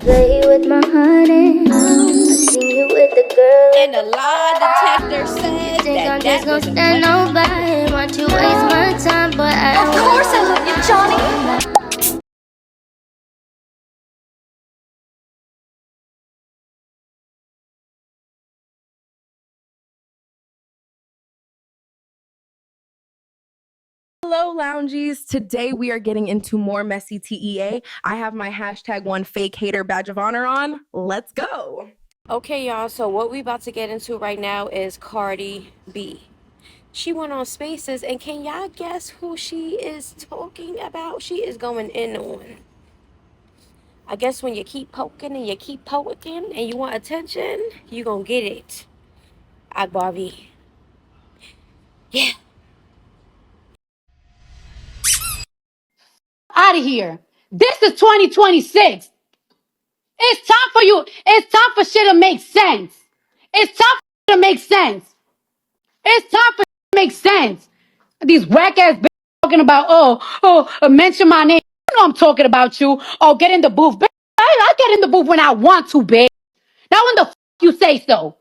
Play with my honey. I seen you with the girl. And the lie detector says Think I'm that just gonna was stand nobody. Want you waste my time, but I Of course I love you, Johnny. Hello, loungies. Today we are getting into more messy TEA. I have my hashtag one fake hater badge of honor on. Let's go. Okay, y'all, so what we about to get into right now is Cardi B. She went on Spaces, and can y'all guess who she is talking about? She is going in on. I guess when you keep poking and you keep poking and you want attention, you gonna get it. Akbar V. Yeah. Out of here. This is 2026. It's time for you. It's time for shit to make sense. It's time for shit to make sense. It's time for shit to make sense. These whack ass bitches talking about, mention my name. You know I'm talking about you. Oh, get in the booth. Bitch, I get in the booth when I want to, bitch. Now when the you say so.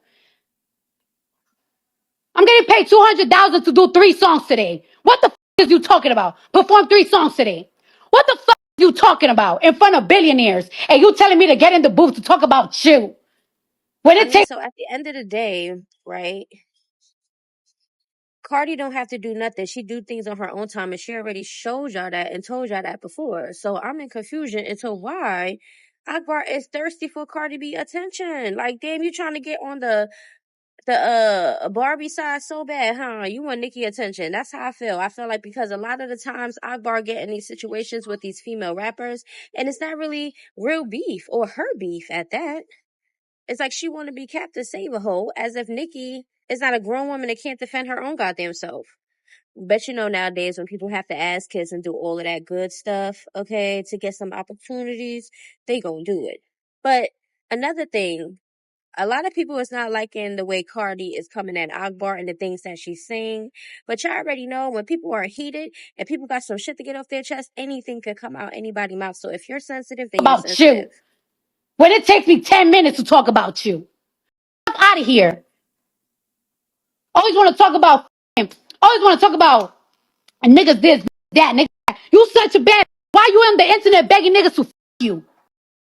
I'm getting paid $200,000 to do 3 songs today. What the is you talking about? Perform 3 songs today. What the is you talking about in front of billionaires? And you telling me to get in the booth to talk about you? When I it mean, takes so at the end of the day, right? Cardi don't have to do nothing. She do things on her own time, and she already showed y'all that and told y'all that before. So I'm in confusion into why Akbar is thirsty for Cardi B attention. Like, damn, you trying to get on the Barbie side so bad, huh? You want Nicki attention. That's how I feel. I feel like because a lot of the times Akbar get in these situations with these female rappers, and it's not really real beef or her beef at that. It's like she want to be Captain Save a Hole, as if Nicki is not a grown woman that can't defend her own goddamn self. But you know, nowadays when people have to ask kids and do all of that good stuff, okay, to get some opportunities, they gonna do it. But another thing, a lot of people is not liking the way Cardi is coming at Akbar and the things that she's saying. But y'all already know when people are heated and people got some shit to get off their chest, anything could come out anybody's mouth. So if you're sensitive, then you're about you, sensitive. when it takes me 10 minutes to talk about you, I'm out of here. Always want to talk about, always want to talk about niggas this, that, nigga. You such a bad. Why you on the internet begging niggas to you?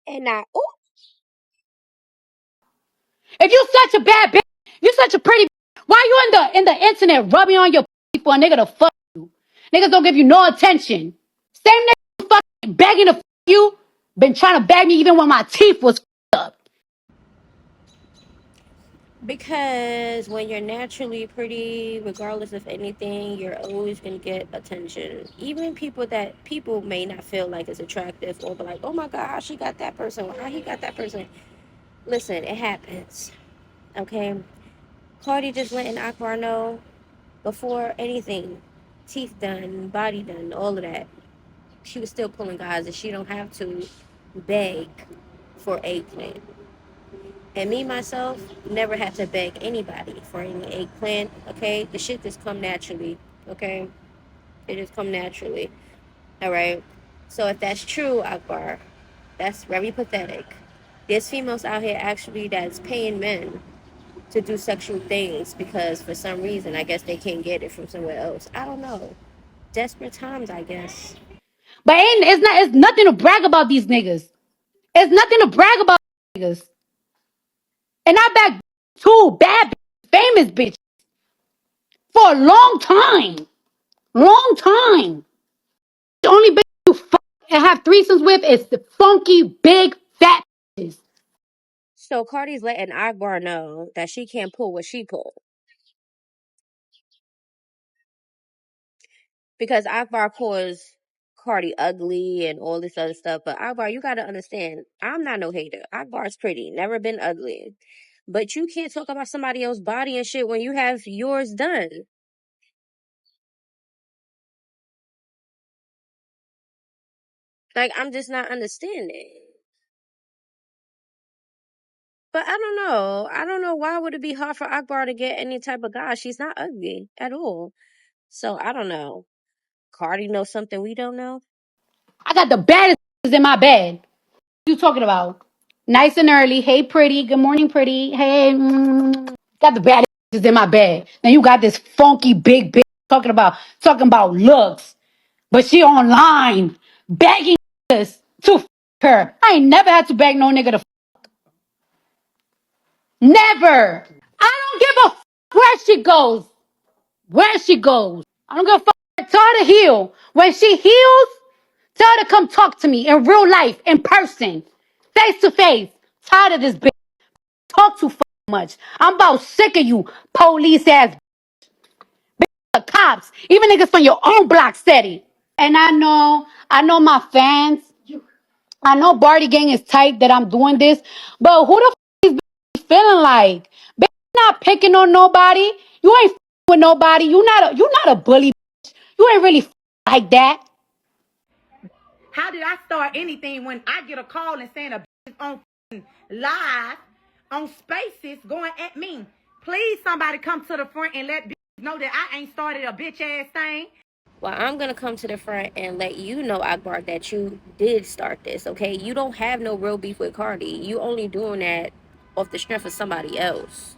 And now, ooh, If you such a bad bitch, you such a pretty. Why you in the internet rubbing on your for a nigga to fuck you? Niggas don't give you no attention. Same nigga fucking begging to fuck you. Been trying to beg me even when my teeth was up. because when you're naturally pretty, regardless of anything, you're always gonna get attention. Even people that people may not feel like is attractive or be like, oh my god, she got that person, why he got that person. Listen, it happens. Okay. Cardi just letting Akbar know before anything, teeth done, body done, all of that. She was still pulling guys and she don't have to beg for eggplant. And me, myself, never had to beg anybody for any eggplant, okay? The shit just come naturally, okay? It just come naturally, all right? So if that's true, Akbar, that's very pathetic. There's females out here actually that's paying men to do sexual things because for some reason, I guess they can't get it from somewhere else. I don't know. Desperate times, I guess. But it's nothing to brag about these niggas. It's nothing to brag about these niggas. And I back two bad famous bitches for a long time. Long time. The only bitch you fuck and have threesomes with is the funky, big, fat bitches. So Cardi's letting Akbar know that she can't pull what she pulled. Because Akbar calls Cardi ugly and all this other stuff. But Akbar, you gotta understand, I'm not no hater. Akbar's pretty, never been ugly. But you can't talk about somebody else's body and shit when you have yours done. Like, I'm just not understanding. But I don't know. I don't know why would it be hard for Akbar to get any type of guy. She's not ugly at all. So I don't know. Cardi knows something we don't know. I got the baddest bitches in my bed. What you talking about? Nice and early. Hey, pretty. Good morning, pretty. Hey. Got the bad in my bed. Then you got this funky big bitch talking about looks. But she online begging us to her. I ain't never had to beg no nigga to never. I don't give a where she goes. Where she goes. I don't give a Tell her to heal. When she heals, tell her to come talk to me in real life, in person, face to face. Tired of this bitch. Talk too much. I'm about sick of you, police ass cops. Even niggas from your own block steady. And I know my fans. I know Barty Gang is tight that I'm doing this, but who the is feeling like? Bitch, you not picking on nobody. You ain't with nobody. You not a bully. You ain't really like that. How did I start anything when I get a call and saying a bitch is on live on Spaces going at me? Please, somebody come to the front and let bitches know that I ain't started a bitch ass thing. Well, I'm going to come to the front and let you know, Akbar, that you did start this, okay? You don't have no real beef with Cardi. You only doing that off the strength of somebody else.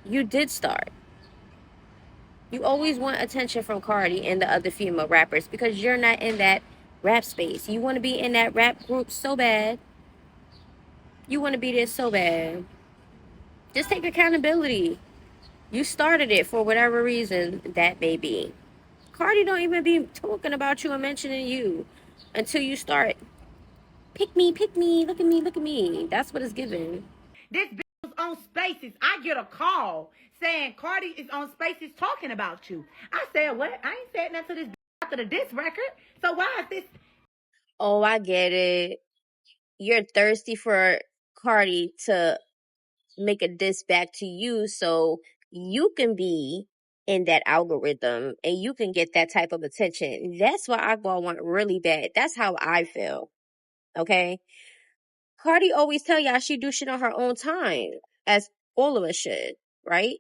You did start. You always want attention from Cardi and the other female rappers because you're not in that rap space. You want to be in that rap group so bad. You want to be there so bad. Just take accountability. You started it for whatever reason that may be. Cardi don't even be talking about you and mentioning you until you start, pick me, look at me, look at me. That's what it's given. This bitch was on Spaces. I get a call saying Cardi is on Spaces talking about you. I said, what? I ain't said nothing to this bitch after the diss record. So why is this? Oh, I get it. You're thirsty for Cardi to make a diss back to you so you can be in that algorithm and you can get that type of attention. That's what Akbar want really bad. That's how I feel. Okay? Cardi always tell y'all she do shit on her own time, as all of us should, right?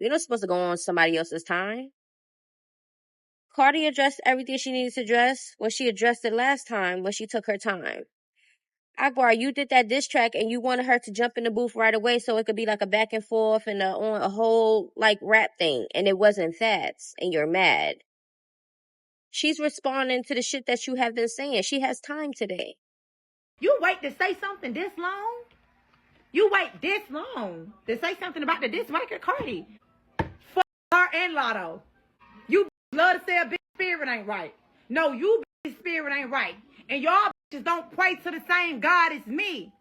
We're not supposed to go on somebody else's time. Cardi addressed everything she needed to address when she addressed it last time when she took her time. Akbar, you did that diss track and you wanted her to jump in the booth right away so it could be like a back and forth and on a whole like rap thing, and it wasn't that, and you're mad. She's responding to the shit that you have been saying. She has time today. You wait to say something this long? You wait this long to say something about the diss record, Cardi? Fuck her and Lotto. You love to say a bitch spirit ain't right. No, you bitch spirit ain't right. And y'all bitches don't pray to the same God as me.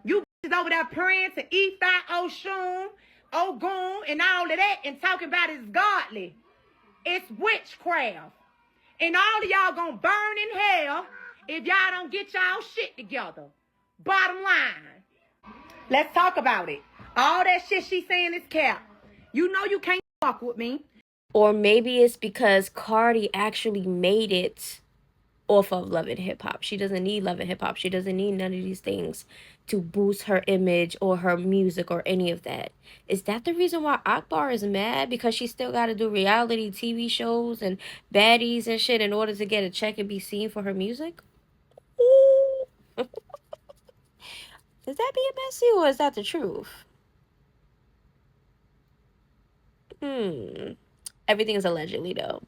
You bitches over there praying to Ephi, Oshun, Ogun, and all of that and talking about it's godly. It's witchcraft. And all of y'all gonna burn in hell if y'all don't get y'all shit together. Bottom line. Let's talk about it. All that shit she's saying is cap. You know you can't fuck with me. Or maybe it's because Cardi actually made it off of Love and Hip Hop. She doesn't need Love and Hip Hop. She doesn't need none of these things to boost her image or her music or any of that. Is that the reason why Akbar is mad? Because she still got to do reality TV shows and baddies and shit in order to get a check and be seen for her music? Ooh. Is that being messy or is that the truth? Everything is allegedly though.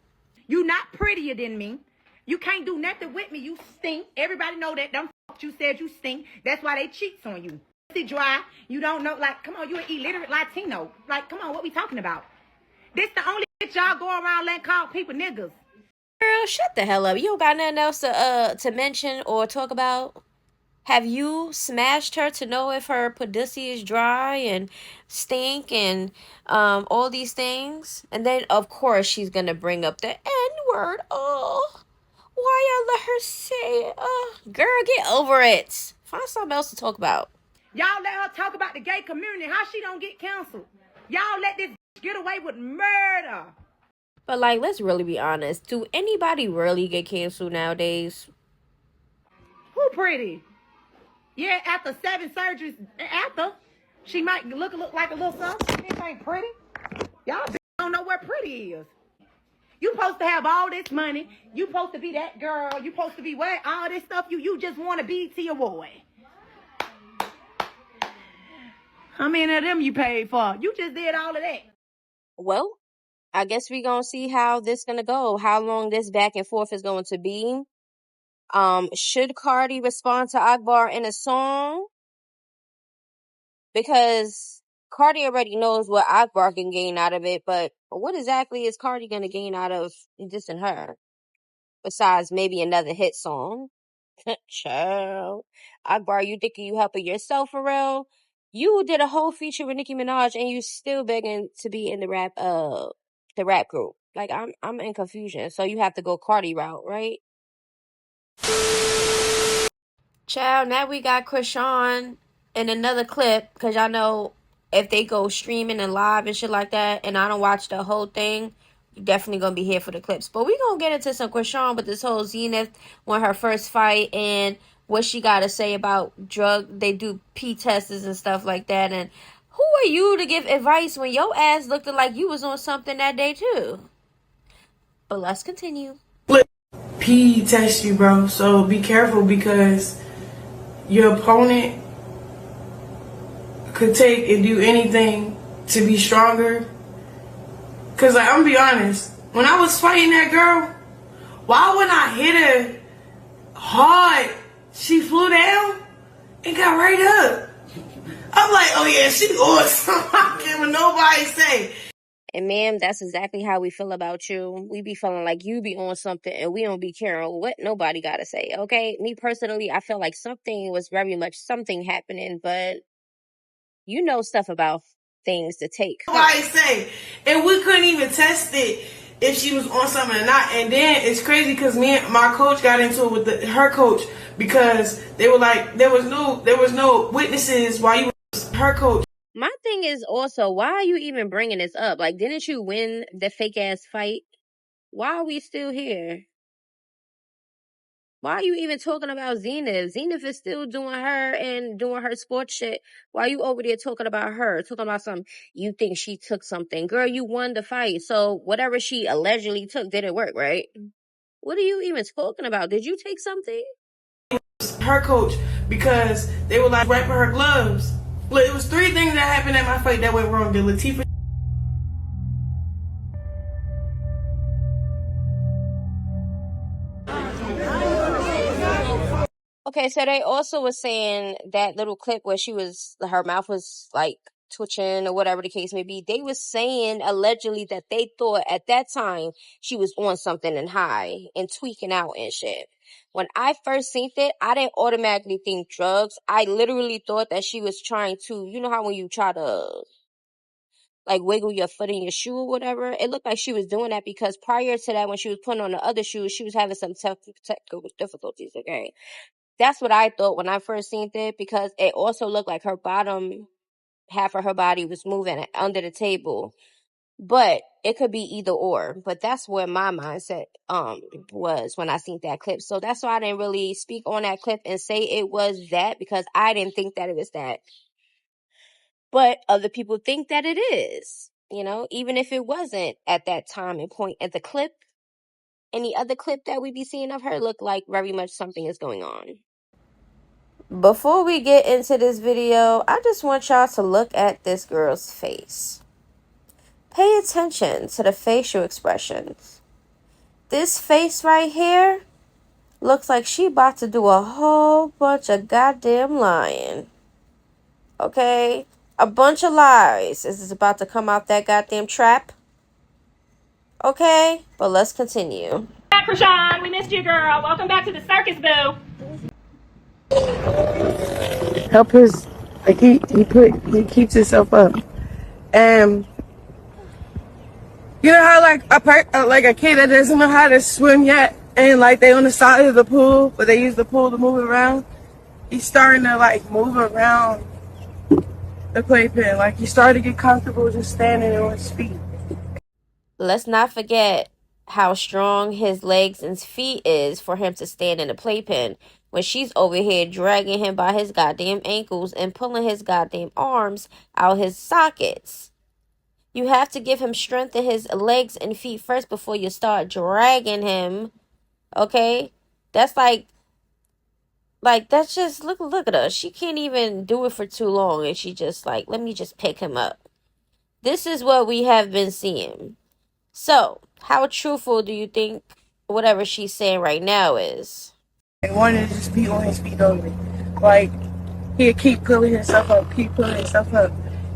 You not prettier than me. You can't do nothing with me. You stink. Everybody know that. Them you said you stink. That's why they cheats on you. See dry. You don't know. Like, come on, you an illiterate Latino. Like, come on, what we talking about? This the only bitch y'all go around letting call people niggas. Girl, shut the hell up. You don't got nothing else to mention or talk about? Have you smashed her to know if her pussy is dry and stink and all these things? And then of course she's gonna bring up the N-word. Oh, why y'all let her say it? Oh, girl, get over it. Find something else to talk about. Y'all let her talk about the gay community. How she don't get canceled? Y'all let this get away with murder. But like, let's really be honest. Do anybody really get canceled nowadays? Who pretty? Yeah, after 7 surgeries, after she might look like a little something. This ain't pretty. Y'all don't know where pretty is. You supposed to have all this money. You supposed to be that girl. You supposed to be what? All this stuff. You just want a BET award. How many of them you paid for? You just did all of that. Well, I guess we gonna see how this gonna go, how long this back and forth is going to be. Should Cardi respond to Akbar in a song? Because Cardi already knows what Akbar can gain out of it, but what exactly is Cardi gonna gain out of dissing her? Besides maybe another hit song. Child. Akbar, you thinking you helping yourself for real? You did a whole feature with Nicki Minaj and you still begging to be in the rap group. Like I'm in confusion. So you have to go Cardi route, right? Child, now we got Chrisean in another clip, because y'all know if they go streaming and live and shit like that, and I don't watch the whole thing, you're definitely gonna be here for the clips. But we gonna get into some Chrisean with this whole Zenith won her first fight and what she gotta say about they do P tests and stuff like that. And who are you to give advice when your ass looked like you was on something that day too? But let's continue. P test you, bro. So be careful because your opponent could take and do anything to be stronger. Cause like, I'm gonna be honest, when I was fighting that girl, why when I hit her hard, she flew down and got right up? I'm like, oh yeah, she awesome. I can't even nobody say. And ma'am, that's exactly how we feel about you. We be feeling like you be on something and we don't be caring what nobody gotta say, okay? Me personally, I feel like something was very much something happening, but you know stuff about things to take. Nobody say. And we couldn't even test it if she was on something or not. And then it's crazy because me and my coach got into it with her coach because they were like, there was no witnesses while you was her coach. My thing is also, why are you even bringing this up? Like, didn't you win the fake ass fight? Why are we still here? Why are you even talking about Zenith? Zenith is still doing her and doing her sports shit. Why are you over there talking about her? Talking about you think she took something. Girl, you won the fight. So whatever she allegedly took didn't work, right? What are you even talking about? Did you take something? Her coach, because they were like wrapping her gloves. Look, it was 3 things that happened at my fight that went wrong. The Latifah. Okay, so they also was saying that little clip where her mouth was like twitching or whatever the case may be. They was saying allegedly that they thought at that time she was on something and high and tweaking out and shit. When I first seen it, I didn't automatically think drugs. I literally thought that she was trying to, you know how when you try to like wiggle your foot in your shoe or whatever, it looked like she was doing that because prior to that, when she was putting on the other shoes, she was having some technical difficulties, okay? That's what I thought when I first seen it, because it also looked like her bottom half of her body was moving under the table. But it could be either or. But that's where my mindset was when I seen that clip. So that's why I didn't really speak on that clip and say it was that, because I didn't think that it was that. But other people think that it is. You know, even if it wasn't at that time and point at the clip, any other clip that we be seeing of her look like very much something is going on. Before we get into this video, I just want y'all to look at this girl's face. Pay attention to the facial expressions. This face right here looks like she about to do a whole bunch of goddamn lying. Okay? A bunch of lies is about to come out that goddamn trap. Okay? But let's continue. Chrisean, we missed you, girl. Welcome back to the circus, boo. Help his, like he keeps himself up. And you know how like a kid that doesn't know how to swim yet, and like they on the side of the pool, but they use the pool to move around. He's starting to like move around the playpen. Like he started to get comfortable just standing on his feet. Let's not forget how strong his legs and feet is for him to stand in the playpen when she's over here dragging him by his goddamn ankles and pulling his goddamn arms out his sockets. You have to give him strength in his legs and feet first before you start dragging him. Okay? That's like that's just look at her. She can't even do it for too long, and she just like, let me just pick him up. This is what we have been seeing. So, how truthful do you think whatever she's saying right now is? I wanted to just be on his feet only. Like, he'd keep pulling himself up, and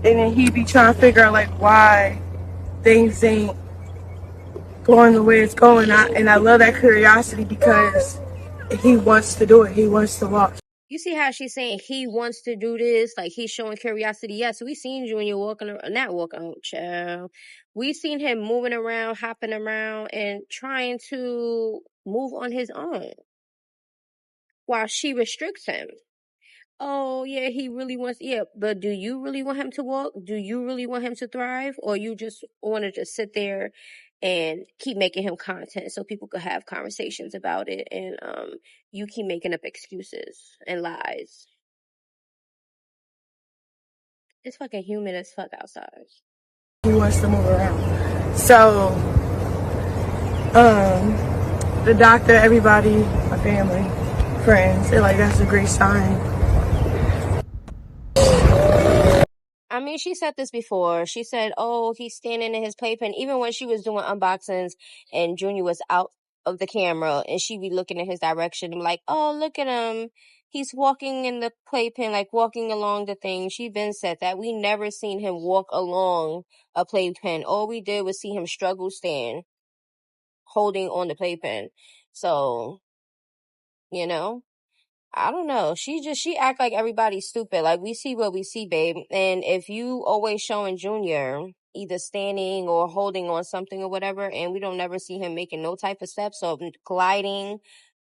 then he'd be trying to figure out like why things ain't going the way it's going. And I love that curiosity because he wants to do it. He wants to walk. You see how she's saying he wants to do this? Like, he's showing curiosity. Yes, we seen Junior not walking, child. We seen him moving around, hopping around, and trying to move on his own while she restricts him. Oh, yeah, he really wants, yeah, but do you really want him to walk? Do you really want him to thrive? Or you just want to just sit there and keep making him content so people could have conversations about it, and you keep making up excuses and lies? It's fucking humid as fuck outside. He wants to move around. So, the doctor, everybody, my family, friends, they're like, that's a great sign. I mean, she said this before. She said, oh, he's standing in his playpen. Even when she was doing unboxings and Junior was out of the camera and she'd be looking in his direction, I'm like, oh, look at him. He's walking in the playpen, like walking along the thing. She been said that. We never seen him walk along a playpen. All we did was see him struggle stand, holding on the playpen. So, you know, I don't know. She act like everybody's stupid. Like, we see what we see, babe. And if you always showing Junior either standing or holding on something or whatever, and we don't never see him making no type of steps or gliding,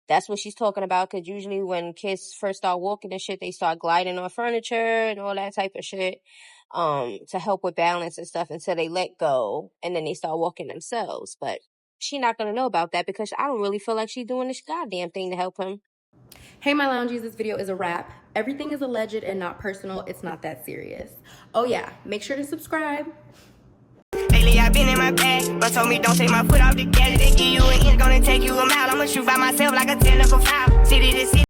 that's what she's talking about. Because usually when kids first start walking and shit, they start gliding on furniture and all that type of shit, to help with balance and stuff until they let go and then they start walking themselves. But she not gonna know about that because I don't really feel like she's doing this goddamn thing to help him. Hey, my loungies, this video is a wrap. Everything is alleged and not personal. It's not that serious. Oh yeah, make sure to subscribe. Lately I've been in my bag, but told me don't take my foot off the gas. They give you an inch, gonna take you a mile. I'ma shoot by myself like a 10 for 5. City to city.